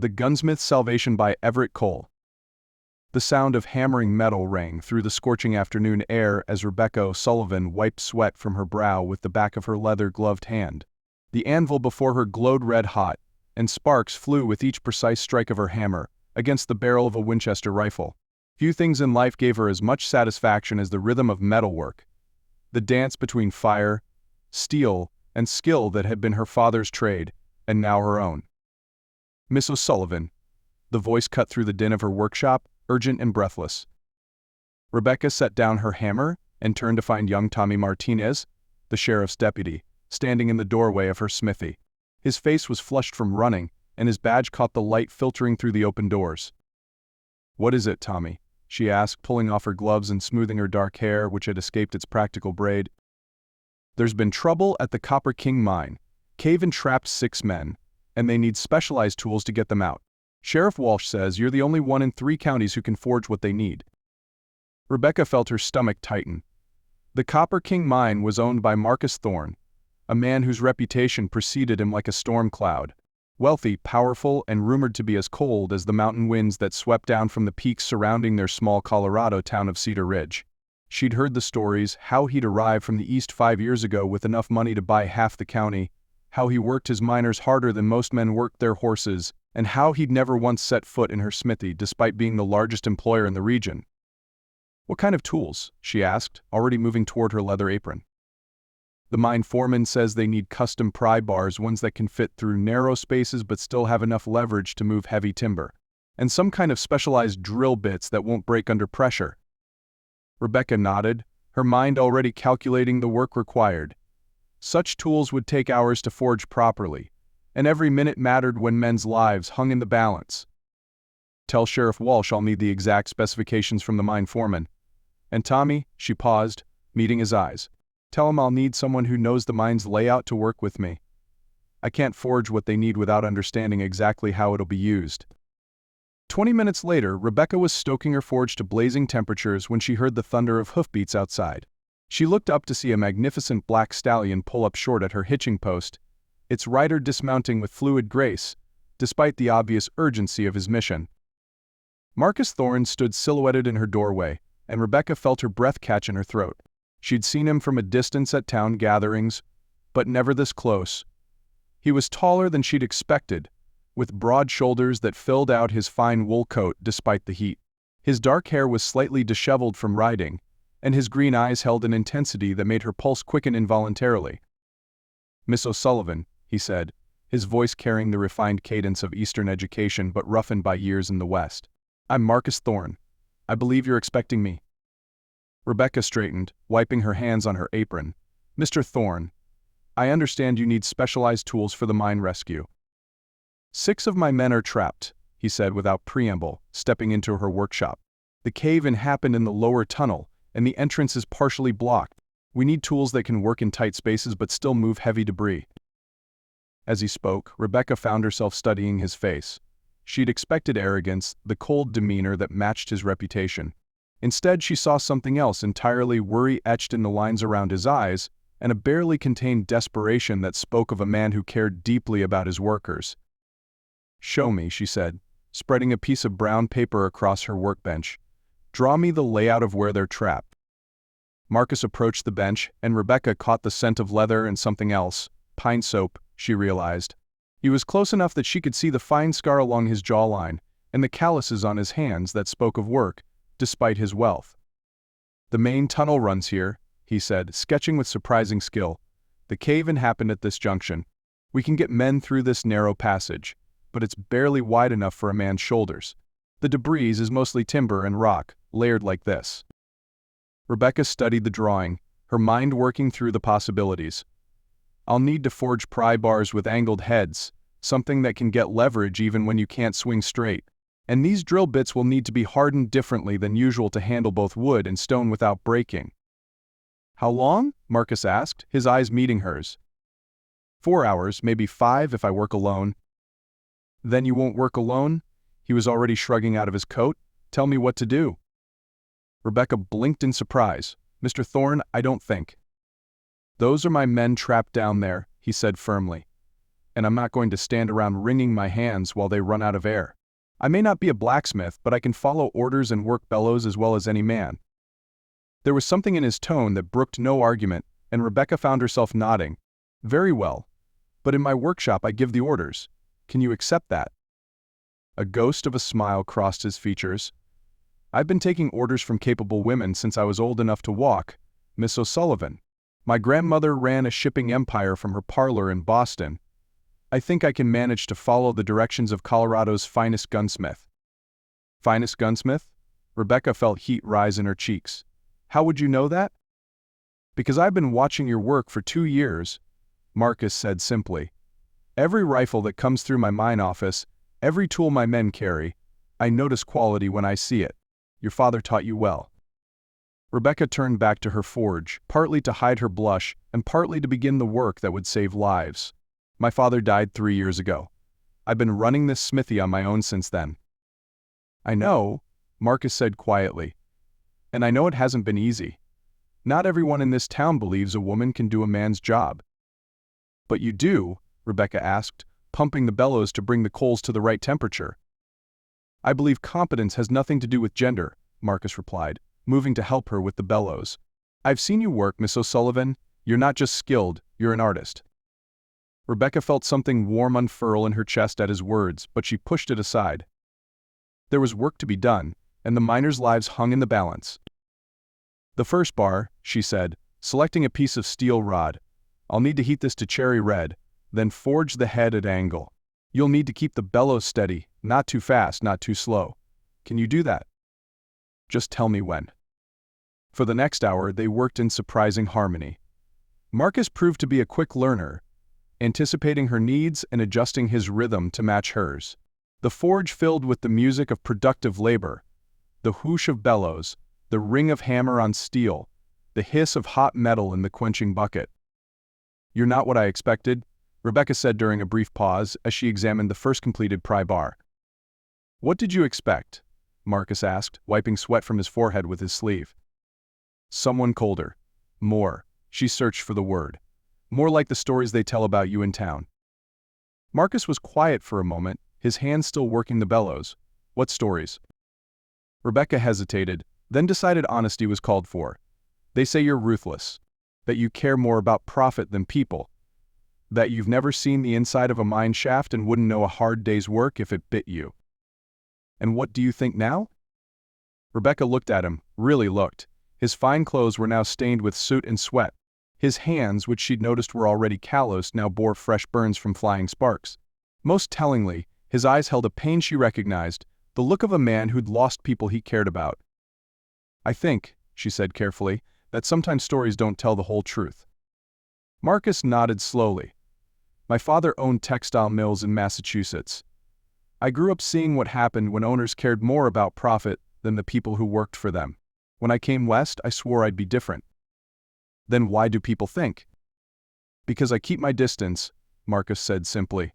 The Gunsmith's Salvation by Everett Cole. The sound of hammering metal rang through the scorching afternoon air as Rebecca O'Sullivan wiped sweat from her brow with the back of her leather-gloved hand. The anvil before her glowed red-hot, and sparks flew with each precise strike of her hammer against the barrel of a Winchester rifle. Few things in life gave her as much satisfaction as the rhythm of metalwork, the dance between fire, steel, and skill that had been her father's trade, and now her own. "Miss O'Sullivan," the voice cut through the din of her workshop, urgent and breathless. Rebecca set down her hammer and turned to find young Tommy Martinez, the sheriff's deputy, standing in the doorway of her smithy. His face was flushed from running, and his badge caught the light filtering through the open doors. "What is it, Tommy?" she asked, pulling off her gloves and smoothing her dark hair, which had escaped its practical braid. "There's been trouble at the Copper King mine. Cave entrapped 6 men, and they need specialized tools to get them out. Sheriff Walsh says you're the only one in 3 counties who can forge what they need." Rebecca felt her stomach tighten. The Copper King mine was owned by Marcus Thorne, a man whose reputation preceded him like a storm cloud. Wealthy, powerful, and rumored to be as cold as the mountain winds that swept down from the peaks surrounding their small Colorado town of Cedar Ridge. She'd heard the stories, how he'd arrived from the east 5 years ago with enough money to buy half the county, how he worked his miners harder than most men worked their horses, and how he'd never once set foot in her smithy despite being the largest employer in the region. "What kind of tools?" she asked, already moving toward her leather apron. "The mine foreman says they need custom pry bars, ones that can fit through narrow spaces but still have enough leverage to move heavy timber, and some kind of specialized drill bits that won't break under pressure." Rebecca nodded, her mind already calculating the work required. Such tools would take hours to forge properly, and every minute mattered when men's lives hung in the balance. "Tell Sheriff Walsh I'll need the exact specifications from the mine foreman. And Tommy," she paused, meeting his eyes, "tell him I'll need someone who knows the mine's layout to work with me. I can't forge what they need without understanding exactly how it'll be used." 20 minutes later, Rebecca was stoking her forge to blazing temperatures when she heard the thunder of hoofbeats outside. She looked up to see a magnificent black stallion pull up short at her hitching post, its rider dismounting with fluid grace, despite the obvious urgency of his mission. Marcus Thorne stood silhouetted in her doorway, and Rebecca felt her breath catch in her throat. She'd seen him from a distance at town gatherings, but never this close. He was taller than she'd expected, with broad shoulders that filled out his fine wool coat despite the heat. His dark hair was slightly disheveled from riding, and his green eyes held an intensity that made her pulse quicken involuntarily. "Miss O'Sullivan," he said, his voice carrying the refined cadence of Eastern education but roughened by years in the West. "I'm Marcus Thorne. I believe you're expecting me." Rebecca straightened, wiping her hands on her apron. "Mr. Thorne, I understand you need specialized tools for the mine rescue." "6 of my men are trapped," he said without preamble, stepping into her workshop. "The cave-in happened in the lower tunnel, and the entrance is partially blocked. We need tools that can work in tight spaces but still move heavy debris." As he spoke, Rebecca found herself studying his face. She'd expected arrogance, the cold demeanor that matched his reputation. Instead, she saw something else entirely, worry etched in the lines around his eyes, and a barely contained desperation that spoke of a man who cared deeply about his workers. "Show me," she said, spreading a piece of brown paper across her workbench. "Draw me the layout of where they're trapped." Marcus approached the bench, and Rebecca caught the scent of leather and something else, pine soap, she realized. He was close enough that she could see the fine scar along his jawline, and the calluses on his hands that spoke of work, despite his wealth. "The main tunnel runs here," he said, sketching with surprising skill. "The cave-in happened at this junction. We can get men through this narrow passage, but it's barely wide enough for a man's shoulders. The debris is mostly timber and rock, layered like this." Rebecca studied the drawing, her mind working through the possibilities. "I'll need to forge pry bars with angled heads, something that can get leverage even when you can't swing straight. And these drill bits will need to be hardened differently than usual to handle both wood and stone without breaking." "How long?" Marcus asked, his eyes meeting hers. 4 hours, maybe 5 if I work alone." "Then you won't work alone?" He was already shrugging out of his coat. "Tell me what to do." Rebecca blinked in surprise. "Mr. Thorne, I don't think." "Those are my men trapped down there," he said firmly. and I'm not going to stand around wringing my hands while they run out of air. I may not be a blacksmith, but I can follow orders and work bellows as well as any man." There was something in his tone that brooked no argument, and Rebecca found herself nodding. "Very well. But in my workshop I give the orders. Can you accept that?" A ghost of a smile crossed his features. "I've been taking orders from capable women since I was old enough to walk, Miss O'Sullivan. My grandmother ran a shipping empire from her parlor in Boston. I think I can manage to follow the directions of Colorado's finest gunsmith." "Finest gunsmith?" Rebecca felt heat rise in her cheeks. "How would you know that?" "Because I've been watching your work for 2 years," Marcus said simply. "Every rifle that comes through my mine office, every tool my men carry, I notice quality when I see it. Your father taught you well." Rebecca turned back to her forge, partly to hide her blush and partly to begin the work that would save lives. "My father died 3 years ago. I've been running this smithy on my own since then." "I know," Marcus said quietly. "And I know it hasn't been easy. Not everyone in this town believes a woman can do a man's job." "But you do?" Rebecca asked, pumping the bellows to bring the coals to the right temperature. "I believe competence has nothing to do with gender," Marcus replied, moving to help her with the bellows. "I've seen you work, Miss O'Sullivan. You're not just skilled, you're an artist." Rebecca felt something warm unfurl in her chest at his words, but she pushed it aside. There was work to be done, and the miners' lives hung in the balance. "The first bar," she said, selecting a piece of steel rod. "I'll need to heat this to cherry red, then forge the head at angle. You'll need to keep the bellows steady, not too fast, not too slow. Can you do that?" "Just tell me when." For the next hour they worked in surprising harmony. Marcus proved to be a quick learner, anticipating her needs and adjusting his rhythm to match hers. The forge filled with the music of productive labor, the whoosh of bellows, the ring of hammer on steel, the hiss of hot metal in the quenching bucket. "You're not what I expected," Rebecca said during a brief pause as she examined the first completed pry bar. "What did you expect?" Marcus asked, wiping sweat from his forehead with his sleeve. "Someone colder. More." She searched for the word. "More like the stories they tell about you in town." Marcus was quiet for a moment, his hands still working the bellows. "What stories?" Rebecca hesitated, then decided honesty was called for. "They say you're ruthless, that you care more about profit than people, that you've never seen the inside of a mine shaft and wouldn't know a hard day's work if it bit you." "And what do you think now?" Rebecca looked at him, really looked. His fine clothes were now stained with soot and sweat. His hands, which she'd noticed were already calloused, now bore fresh burns from flying sparks. Most tellingly, his eyes held a pain she recognized, the look of a man who'd lost people he cared about. "I think," she said carefully, "that sometimes stories don't tell the whole truth." Marcus nodded slowly. "My father owned textile mills in Massachusetts. I grew up seeing what happened when owners cared more about profit than the people who worked for them. When I came west, I swore I'd be different." "Then why do people think?" "Because I keep my distance," Marcus said simply.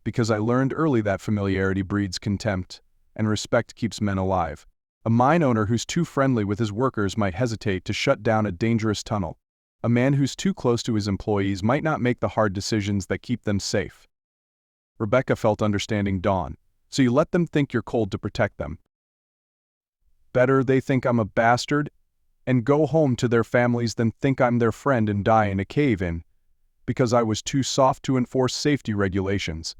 "Because I learned early that familiarity breeds contempt, and respect keeps men alive. A mine owner who's too friendly with his workers might hesitate to shut down a dangerous tunnel. A man who's too close to his employees might not make the hard decisions that keep them safe." Rebecca felt understanding dawn. "So you let them think you're cold to protect them. Better they think I'm a bastard and go home to their families than think I'm their friend and die in a cave-in because I was too soft to enforce safety regulations."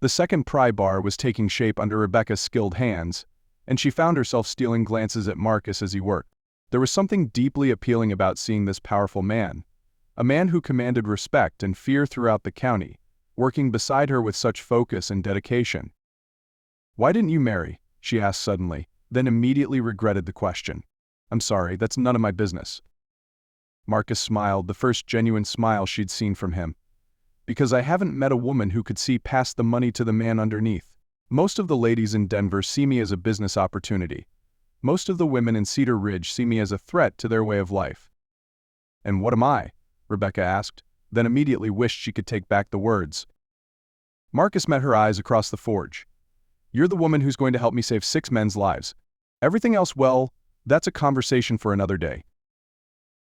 The second pry bar was taking shape under Rebecca's skilled hands, and she found herself stealing glances at Marcus as he worked. There was something deeply appealing about seeing this powerful man, a man who commanded respect and fear throughout the county, working beside her with such focus and dedication. "Why didn't you marry?" she asked suddenly, then immediately regretted the question. "I'm sorry, that's none of my business." Marcus smiled, the first genuine smile she'd seen from him. "Because I haven't met a woman who could see past the money to the man underneath. Most of the ladies in Denver see me as a business opportunity. Most of the women in Cedar Ridge see me as a threat to their way of life." "And what am I?" Rebecca asked, then immediately wished she could take back the words. Marcus met her eyes across the forge. "You're the woman who's going to help me save 6 men's lives. Everything else, well, that's a conversation for another day."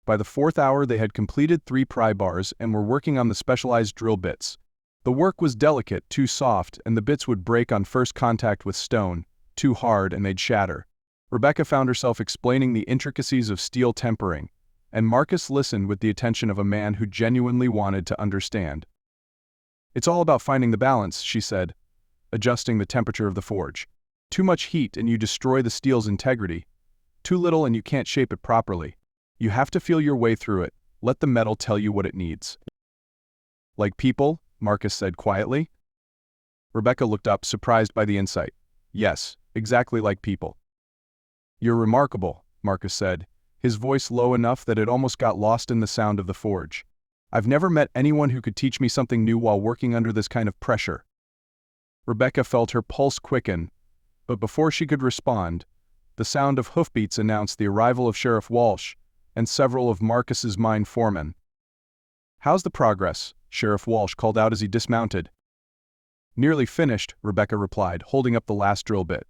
By the 4th hour they had completed 3 pry bars and were working on the specialized drill bits. The work was delicate, too soft, and the bits would break on first contact with stone, too hard and they'd shatter. Rebecca found herself explaining the intricacies of steel tempering, and Marcus listened with the attention of a man who genuinely wanted to understand. "It's all about finding the balance," she said, adjusting the temperature of the forge. "Too much heat and you destroy the steel's integrity. Too little and you can't shape it properly. You have to feel your way through it. Let the metal tell you what it needs." "Like people?" Marcus said quietly. Rebecca looked up, surprised by the insight. "Yes, exactly like people." "You're remarkable," Marcus said, his voice low enough that it almost got lost in the sound of the forge. "I've never met anyone who could teach me something new while working under this kind of pressure." Rebecca felt her pulse quicken, but before she could respond, the sound of hoofbeats announced the arrival of Sheriff Walsh and several of Marcus's mine foremen. "How's the progress?" Sheriff Walsh called out as he dismounted. "Nearly finished," Rebecca replied, holding up the last drill bit.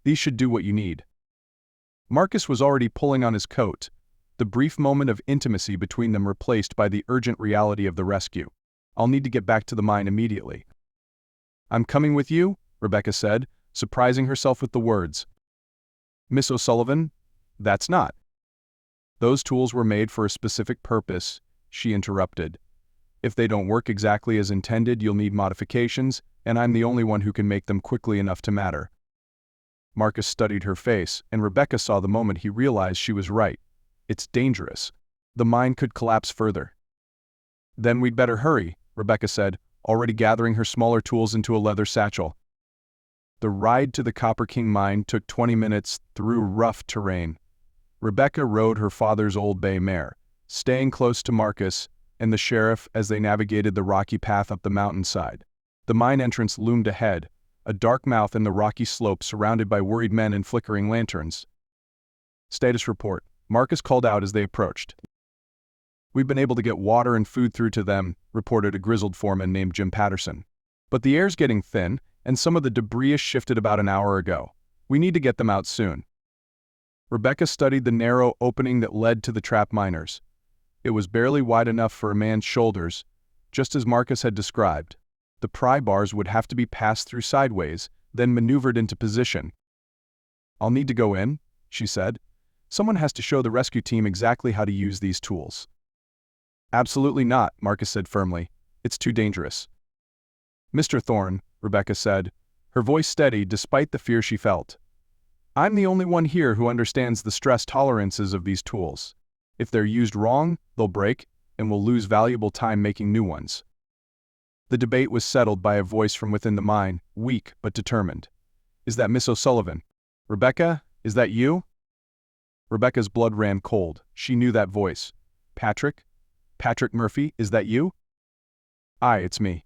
"These should do what you need." Marcus was already pulling on his coat, the brief moment of intimacy between them replaced by the urgent reality of the rescue. "I'll need to get back to the mine immediately." "I'm coming with you," Rebecca said, surprising herself with the words. "Miss O'Sullivan, that's not." "Those tools were made for a specific purpose," she interrupted. "If they don't work exactly as intended, you'll need modifications, and I'm the only one who can make them quickly enough to matter." Marcus studied her face, and Rebecca saw the moment he realized she was right. "It's dangerous. The mine could collapse further." "Then we'd better hurry," Rebecca said, already gathering her smaller tools into a leather satchel. The ride to the Copper King mine took 20 minutes through rough terrain. Rebecca rode her father's old bay mare, staying close to Marcus and the sheriff as they navigated the rocky path up the mountainside. The mine entrance loomed ahead, a dark mouth in the rocky slope surrounded by worried men and flickering lanterns. "Status report," Marcus called out as they approached. "We've been able to get water and food through to them," reported a grizzled foreman named Jim Patterson. "But the air's getting thin, and some of the debris is shifted about an hour ago. We need to get them out soon." Rebecca studied the narrow opening that led to the trapped miners. It was barely wide enough for a man's shoulders, just as Marcus had described. The pry bars would have to be passed through sideways, then maneuvered into position. "I'll need to go in," she said. "Someone has to show the rescue team exactly how to use these tools." "Absolutely not," Marcus said firmly. "It's too dangerous." "Mr. Thorne," Rebecca said, her voice steady despite the fear she felt. "I'm the only one here who understands the stress tolerances of these tools. If they're used wrong, they'll break, and we'll lose valuable time making new ones." The debate was settled by a voice from within the mine, weak but determined. "Is that Miss O'Sullivan? Rebecca, is that you?" Rebecca's blood ran cold. She knew that voice. "Patrick? Patrick Murphy, is that you?" "Aye, it's me."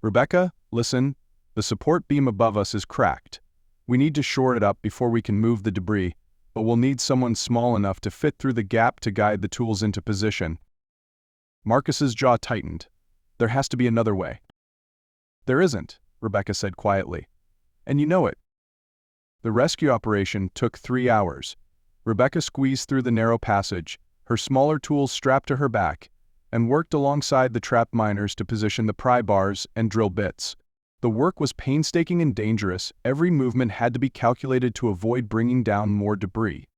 "Rebecca, listen. The support beam above us is cracked. We need to shore it up before we can move the debris, but we'll need someone small enough to fit through the gap to guide the tools into position." Marcus's jaw tightened. "There has to be another way." "There isn't," Rebecca said quietly. "And you know it." The rescue operation took 3 hours. Rebecca squeezed through the narrow passage, her smaller tools strapped to her back, and worked alongside the trapped miners to position the pry bars and drill bits. The work was painstaking and dangerous. Every movement had to be calculated to avoid bringing down more debris.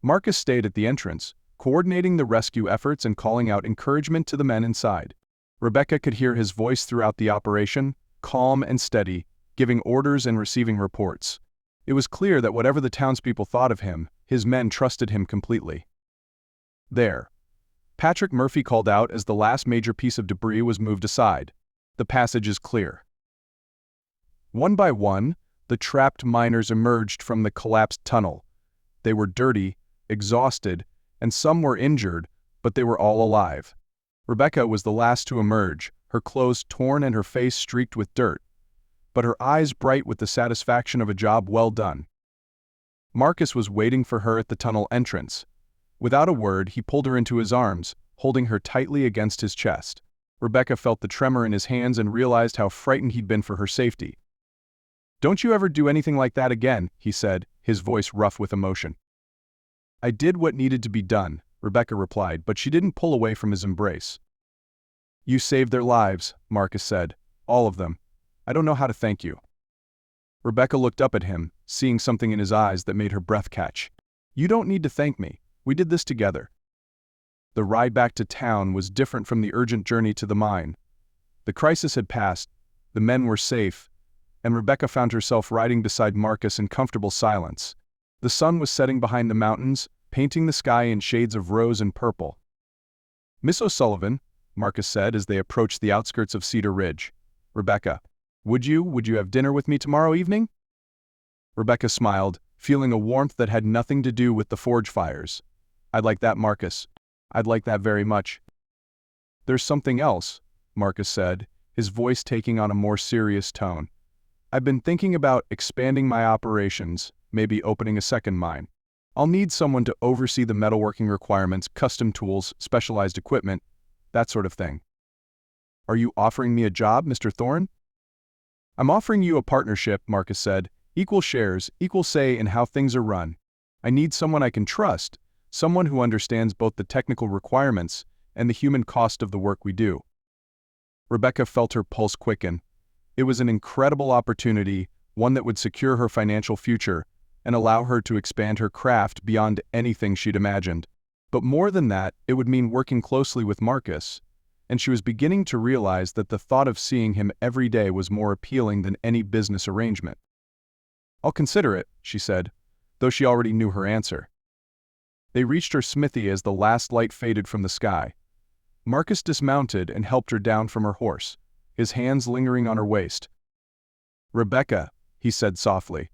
Marcus stayed at the entrance, coordinating the rescue efforts and calling out encouragement to the men inside. Rebecca could hear his voice throughout the operation, calm and steady, giving orders and receiving reports. It was clear that whatever the townspeople thought of him, his men trusted him completely. "There," Patrick Murphy called out as the last major piece of debris was moved aside. "The passage is clear." One by one, the trapped miners emerged from the collapsed tunnel. They were dirty, exhausted, and some were injured, but they were all alive. Rebecca was the last to emerge, her clothes torn and her face streaked with dirt, but her eyes bright with the satisfaction of a job well done. Marcus was waiting for her at the tunnel entrance. Without a word, he pulled her into his arms, holding her tightly against his chest. Rebecca felt the tremor in his hands and realized how frightened he'd been for her safety. "Don't you ever do anything like that again," he said, his voice rough with emotion. "I did what needed to be done," Rebecca replied, but she didn't pull away from his embrace. "You saved their lives," Marcus said, All of them. I don't know how to thank you." Rebecca looked up at him, seeing something in his eyes that made her breath catch. "You don't need to thank me. We did this together." The ride back to town was different from the urgent journey to the mine. The crisis had passed, the men were safe, and Rebecca found herself riding beside Marcus in comfortable silence. The sun was setting behind the mountains, painting the sky in shades of rose and purple. "Miss O'Sullivan," Marcus said as they approached the outskirts of Cedar Ridge. "Rebecca, would you have dinner with me tomorrow evening?" Rebecca smiled, feeling a warmth that had nothing to do with the forge fires. "I'd like that, Marcus. I'd like that very much." "There's something else," Marcus said, his voice taking on a more serious tone. "I've been thinking about expanding my operations, maybe opening a second mine. I'll need someone to oversee the metalworking requirements, custom tools, specialized equipment, that sort of thing." "Are you offering me a job, Mr. Thorne?" "I'm offering you a partnership," Marcus said. "Equal shares, equal say in how things are run. I need someone I can trust, someone who understands both the technical requirements and the human cost of the work we do." Rebecca felt her pulse quicken. It was an incredible opportunity, one that would secure her financial future and allow her to expand her craft beyond anything she'd imagined. But more than that, it would mean working closely with Marcus, and she was beginning to realize that the thought of seeing him every day was more appealing than any business arrangement. "I'll consider it," she said, though she already knew her answer. They reached her smithy as the last light faded from the sky. Marcus dismounted and helped her down from her horse, his hands lingering on her waist. "Rebecca," he said softly,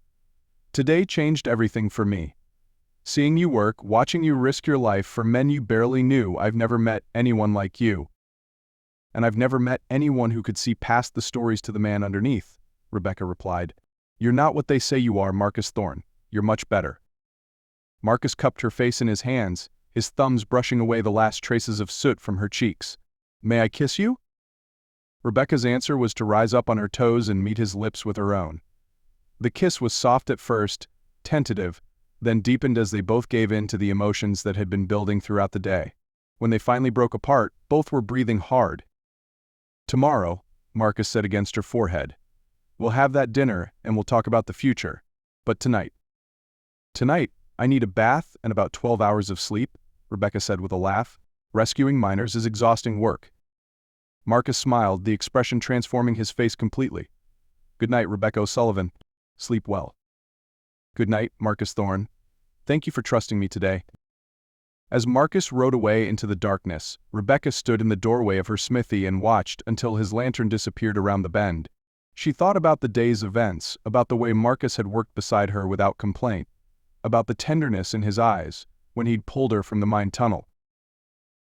"today changed everything for me. Seeing you work, watching you risk your life for men you barely knew, I've never met anyone like you. And I've never met anyone who could see past the stories to the man underneath," Rebecca replied. "You're not what they say you are, Marcus Thorne. You're much better." Marcus cupped her face in his hands, his thumbs brushing away the last traces of soot from her cheeks. "May I kiss you?" Rebecca's answer was to rise up on her toes and meet his lips with her own. The kiss was soft at first, tentative, then deepened as they both gave in to the emotions that had been building throughout the day. When they finally broke apart, both were breathing hard. "Tomorrow," Marcus said against her forehead. "We'll have that dinner and we'll talk about the future. But tonight." "Tonight, I need a bath and about 12 hours of sleep," Rebecca said with a laugh. "Rescuing miners is exhausting work." Marcus smiled, the expression transforming his face completely. "Good night, Rebecca O'Sullivan. Sleep well." "Good night, Marcus Thorne. Thank you for trusting me today." As Marcus rode away into the darkness, Rebecca stood in the doorway of her smithy and watched until his lantern disappeared around the bend. She thought about the day's events, about the way Marcus had worked beside her without complaint, about the tenderness in his eyes when he'd pulled her from the mine tunnel.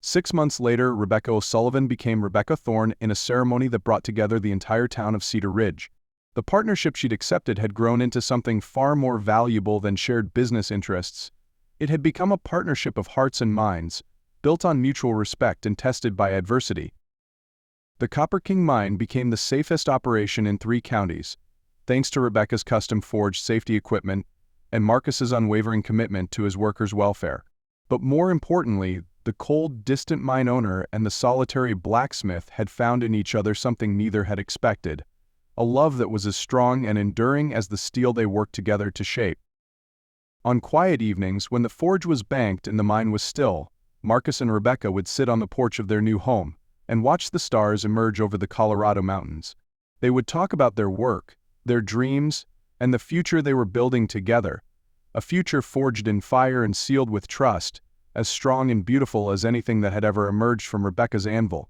6 months later, Rebecca O'Sullivan became Rebecca Thorne in a ceremony that brought together the entire town of Cedar Ridge. The partnership she'd accepted had grown into something far more valuable than shared business interests. It had become a partnership of hearts and minds, built on mutual respect and tested by adversity. The Copper King mine became the safest operation in 3 counties, thanks to Rebecca's custom-forged safety equipment and Marcus's unwavering commitment to his workers' welfare. But more importantly, the cold, distant mine owner and the solitary blacksmith had found in each other something neither had expected, a love that was as strong and enduring as the steel they worked together to shape. On quiet evenings, when the forge was banked and the mine was still, Marcus and Rebecca would sit on the porch of their new home and watch the stars emerge over the Colorado mountains. They would talk about their work, their dreams, and the future they were building together, a future forged in fire and sealed with trust, as strong and beautiful as anything that had ever emerged from Rebecca's anvil.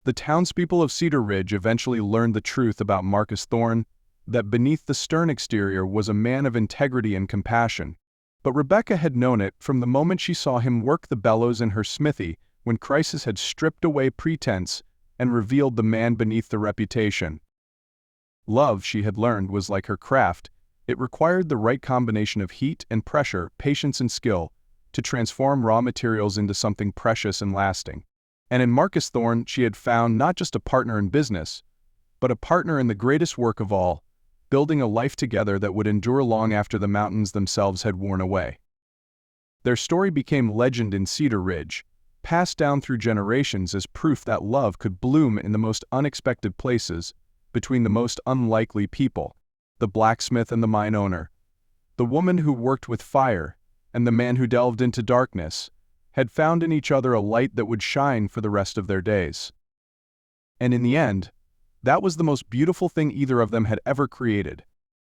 The townspeople of Cedar Ridge eventually learned the truth about Marcus Thorne, that beneath the stern exterior was a man of integrity and compassion. But Rebecca had known it from the moment she saw him work the bellows in her smithy, when crisis had stripped away pretense and revealed the man beneath the reputation. Love, she had learned, was like her craft. It required the right combination of heat and pressure, patience and skill, to transform raw materials into something precious and lasting. And in Marcus Thorne, she had found not just a partner in business, but a partner in the greatest work of all, building a life together that would endure long after the mountains themselves had worn away. Their story became legend in Cedar Ridge, passed down through generations as proof that love could bloom in the most unexpected places, between the most unlikely people, the blacksmith and the mine owner. The woman who worked with fire, and the man who delved into darkness, had found in each other a light that would shine for the rest of their days. And in the end, that was the most beautiful thing either of them had ever created,